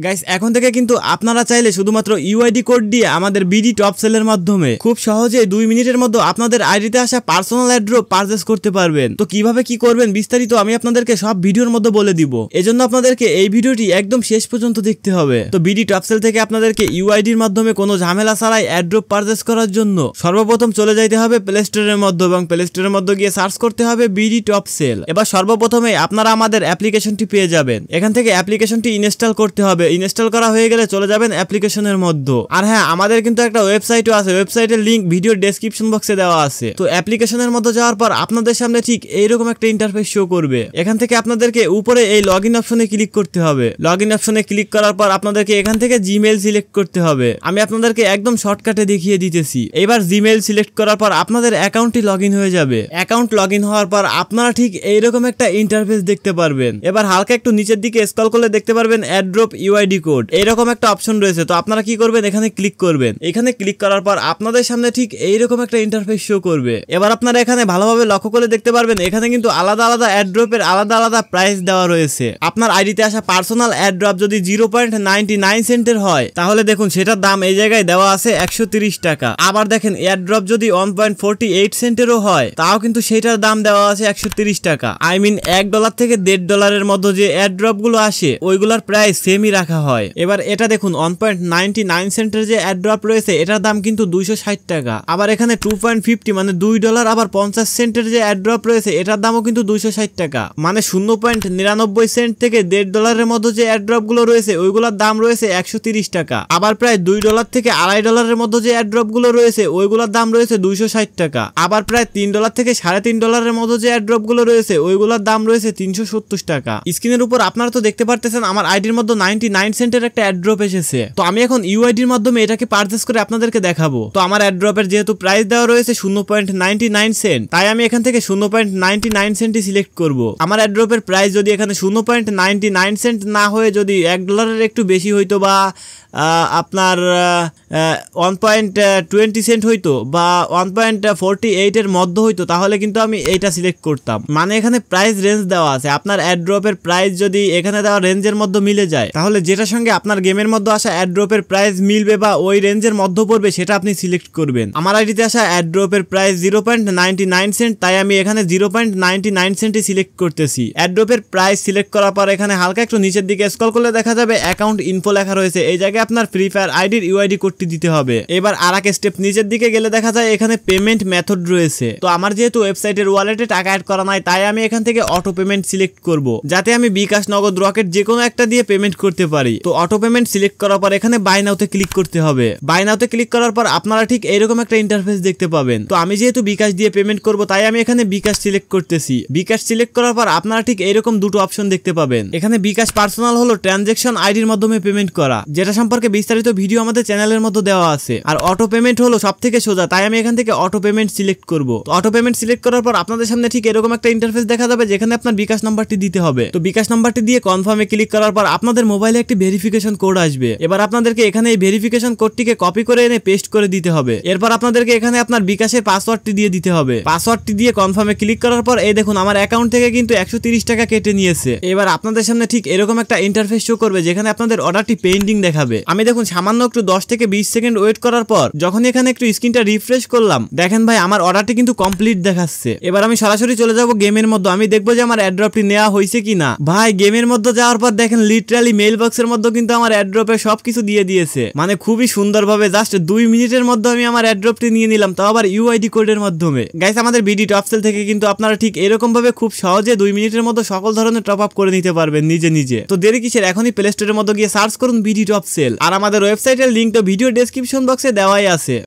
Guys এখন থেকে কিন্তু আপনারা চাইলে শুধুমাত্র ইউআইডি কোড দিয়ে আমাদের বিডি টপ সেলের মাধ্যমে খুব সহজে 2 মিনিটের মধ্যে আপনাদের আইডিতে আসা পার্সোনাল এয়ারড্রপ পারচেজ করতে পারবেন। তো কিভাবে কি করবেন বিস্তারিত আমি আপনাদেরকে সব ভিডিওর মধ্যে বলে দিব। এজন্য আপনাদেরকে এই ভিডিওটি একদম শেষ পর্যন্ত দেখতে হবে। তো বিডি টপ সেল থেকে আপনাদেরকে ইউআইডির মাধ্যমে কোনো ঝামেলা ছাড়াই এয়ারড্রপ পারচেজ করার জন্য সর্বপ্রথম চলে যাইতে হবে প্লে স্টোরের মধ্যে এবং প্লে স্টোরের মধ্যে গিয়ে সার্চ করতে হবে বিডি টপ সেল। এবার সর্বপ্রথমে আপনারা আমাদের অ্যাপ্লিকেশনটি পেয়ে যাবেন। এখান থেকে অ্যাপ্লিকেশনটি ইনস্টল করতে হবে। ইনস্টল করা হয়ে গেলে চলে যাবেন অ্যাপ্লিকেশনের মধ্যে। আর হ্যাঁ, আমাদের কিন্তু একটা ওয়েবসাইটও আছে, ওয়েবসাইটের লিংক ভিডিও ডেসক্রিপশন বক্সে দেওয়া আছে। তো অ্যাপ্লিকেশনের মধ্যে যাওয়ার পর আপনাদের সামনে ঠিক এইরকম একটা ইন্টারফেস শো করবে। এখান থেকে আপনাদেরকে উপরে এই লগইন অপশনে ক্লিক করতে হবে। লগইন অপশনে ক্লিক করার পর আপনাদেরকে এখান থেকে জিমেইল সিলেক্ট করতে হবে। আমি আপনাদেরকে একদম শর্টকাটে দেখিয়ে দিতেছি। এবার জিমেইল সিলেক্ট করার পর আপনাদের অ্যাকাউন্টটি লগইন হয়ে যাবে। অ্যাকাউন্ট লগইন হওয়ার পর আপনারা ঠিক এইরকম একটা ইন্টারফেস দেখতে পারবেন। এবার হালকা একটু নিচের দিকে স্ক্রল করলে দেখতে পারবেন এয়ারড্রপ ইউআইডি কোড, এইরকম একটা অপশন রয়েছে। তো আপনারা কি করবেন, এখানে ক্লিক করবেন। এখানে ক্লিক করার পর আপনাদের সামনে ঠিক এইরকম একটা ইন্টারফেস শো করবে। এবার আপনারা এখানে ভালোভাবে লক্ষ্য করে দেখতে পারবেন এখানে কিন্তু আলাদা আলাদা এয়ারড্রপের আলাদা আলাদা প্রাইস দেওয়া রয়েছে। আপনার আইডিতে আসা পার্সোনাল এয়ারড্রপ যদি 0.99 সেন্টের হয় তাহলে দেখুন সেটার দাম এই জায়গায় দেওয়া আছে 130 টাকা। আবার দেখেন এয়ারড্রপ যদি 1.48 সেন্টেরও হয় তাও কিন্তু সেটার দাম দেওয়া আছে 130 টাকা। আই মিন $1 থেকে $1.50 মধ্যে যে এয়ারড্রপ গুলো আসে ওইগুলোর প্রাইস সেমই রাখা হয়। এবার এটা দেখুন 1.99 সেন্টের যে এয়ারড্রপ রয়েছে এটার দাম কিন্তু 260 টাকা। আবার এখানে 2.50 মানে $2 আবার 50 সেন্টের যে এয়ারড্রপ রয়েছে এটার দামও কিন্তু 260 টাকা। মানে 0.99 সেন্ট থেকে $1.50 মধ্যে যে এয়ারড্রপ গুলো রয়েছে ওইগুলোর দাম রয়েছে 130 টাকা। আবার প্রায় $2 থেকে $2.50 মধ্যে যে এয়ারড্রপ গুলো রয়েছে ওইগুলোর দাম রয়েছে 260 টাকা। আবার প্রায় $3 থেকে $3.50 মধ্যে যে এয়ারড্রপ গুলো রয়েছে ওইগুলোর দাম রয়েছে 370 টাকা। স্ক্রিনের উপর আপনারা তো দেখতে পারতেছেন আমার আইডির মধ্যে 99 সেন্টের একটা এয়ারড্রপ এসেছে। তো আমি এখন ইউআইডির মাধ্যমে এটাকে পারচেজ করে আপনাদেরকে দেখাবো। তো আমার এয়ারড্রপের যেহেতু প্রাইস দেওয়া রয়েছে 0.99 সেন্ট তাই আমি এখান থেকে 0.99 সেন্টই সিলেক্ট করব। আমার এয়ারড্রপের প্রাইস যদি এখানে 0.99 সেন্ট না হয়ে যদি $1 একটু বেশি হইতো বা আপনার 1.20 সেন্ট হইতো বা 1.48 এর মধ্যে হইতো তাহলে কিন্তু আমি এইটা সিলেক্ট করতাম। মানে এখানে প্রাইস রেঞ্জ দেওয়া আছে। আপনার এয়ারড্রপের প্রাইস যদি এখানে দেওয়া রেঞ্জের মধ্যে মিলে যায় তাহলে যেটার সঙ্গে আপনার গেমের মধ্যে আসা এয়ারড্রপের প্রাইস মিলবে বা ওই রেঞ্জের মধ্যে পড়বে সেটা আপনি সিলেক্ট করবেন। আমার আইডিতে আসা এয়ারড্রপের প্রাইস 0.99 সেন্ট তাই আমি এখানে 0.99 সেন্টই সিলেক্ট করতেছি। এয়ারড্রপের প্রাইস সিলেক্ট করার পর এখানে হালকা একটু নিচের দিকে স্ক্রল করলে দেখা যাবে অ্যাকাউন্ট ইনফো লেখা রয়েছে। এই জায়গায় আপনার ফ্রি ফায়ার আইডির ইউআইডি কোডটি দিতে হবে। এবার আরেক স্টেপ নিচের দিকে গেলে দেখা যায় এখানে পেমেন্ট মেথড রয়েছে। তো আমার যেহেতু ওয়েবসাইটের ওয়ালেটে টাকা অ্যাড করা নাই তাই আমি এখান থেকে অটো পেমেন্ট সিলেক্ট করব যাতে আমি বিকাশ, নগদ, রকেট যে কোনো একটা দিয়ে পেমেন্ট করতে পারি। তো অটো পেমেন্ট সিলেক্ট করার পর এখানে বাই নাওতে ক্লিক করতে হবে। বাই নাওতে ক্লিক করার পর আপনারা ঠিক এইরকম একটা ইন্টারফেস দেখতে পাবেন। তো আমি যেহেতু বিকাশ দিয়ে পেমেন্ট করব তাই আমি এখানে বিকাশ সিলেক্ট করতেছি। বিকাশ সিলেক্ট করার পর আপনারা ঠিক এইরকম দুটো অপশন দেখতে পাবেন। এখানে বিকাশ পার্সোনাল হলো ট্রানজাকশন আইডির মাধ্যমে পেমেন্ট করা, যেটা সম্পর্কে বিস্তারিত ভিডিও আমাদের চ্যানেলের মধ্যে দেওয়া আছে। আর অটো পেমেন্ট হলো সবথেকে সোজা, তাই আমি এখান থেকে অটো পেমেন্ট সিলেক্ট করব। তো অটো পেমেন্ট সিলেক্ট করার পর আপনাদের সামনে ঠিক এরকম একটা ইন্টারফেস দেখা যাবে যেখানে আপনার বিকাশ নাম্বারটি দিতে হবে। তো বিকাশ নাম্বারটি দিয়ে কনফার্মে ক্লিক করার পর আপনাদের মোবাইলে একটি ভেরিফিকেশন কোড আসবে। এবার আপনাদেরকে এখানে এই ভেরিফিকেশন কোডটিকে কপি করে এনে পেস্ট করে দিতে হবে। এরপর আপনাদেরকে এখানে আপনার বিকাশের পাসওয়ার্ডটি দিয়ে দিতে হবে। পাসওয়ার্ডটি দিয়ে কনফার্মে ক্লিক করার পর এই দেখুন আমার অ্যাকাউন্ট থেকে কিন্তু 130 টাকা কেটে নিয়েছে। এবার আপনাদের সামনে ঠিক এরকম একটা ইন্টারফেস শো করবে যেখানে আপনাদের অর্ডারটি পেন্ডিং দেখাবে। আমি দেখুন সামান্য একটু 10 থেকে 20 সেকেন্ড ওয়েট করার পর যখন এখানে একটু স্ক্রিনটা রিফ্রেশ করলাম দেখেন ভাই আমার অর্ডারটি কিন্তু কমপ্লিট দেখাচ্ছে। এবার আমি সরাসরি চলে যাব গেমের মধ্যে। আমি দেখবো যে আমার এয়ারড্রপটি নেওয়া হয়েছে কিনা। ভাই গেমের মধ্যে যাওয়ার পর দেখেন লিটারালি মেইল বক্সের মধ্যে কিন্তু আমার এয়ারড্রপে সবকিছু দিয়ে দিয়েছে। মানে খুবই সুন্দরভাবে জাস্ট 2 মিনিটের মধ্যে আমি আমার এয়ারড্রপটি নিয়ে নিলাম, তাও আবার ইউআইডি কোডের মাধ্যমে। গাইস আমাদের বিডি টপ সেল থেকে কিন্তু আপনারা ঠিক এরকম ভাবে খুব সহজে 2 মিনিটের মধ্যে সকল ধরনের টপ আপ করে নিতে পারবেন নিজে নিজে। তো দেরি কিসের, এখনই প্লে স্টোরের মধ্যে গিয়ে সার্চ করুন বিডি টপ সেল। আর আমাদের ওয়েবসাইটের লিংক তো ভিডিও ডেসক্রিপশন বক্সে দেওয়াই আছে।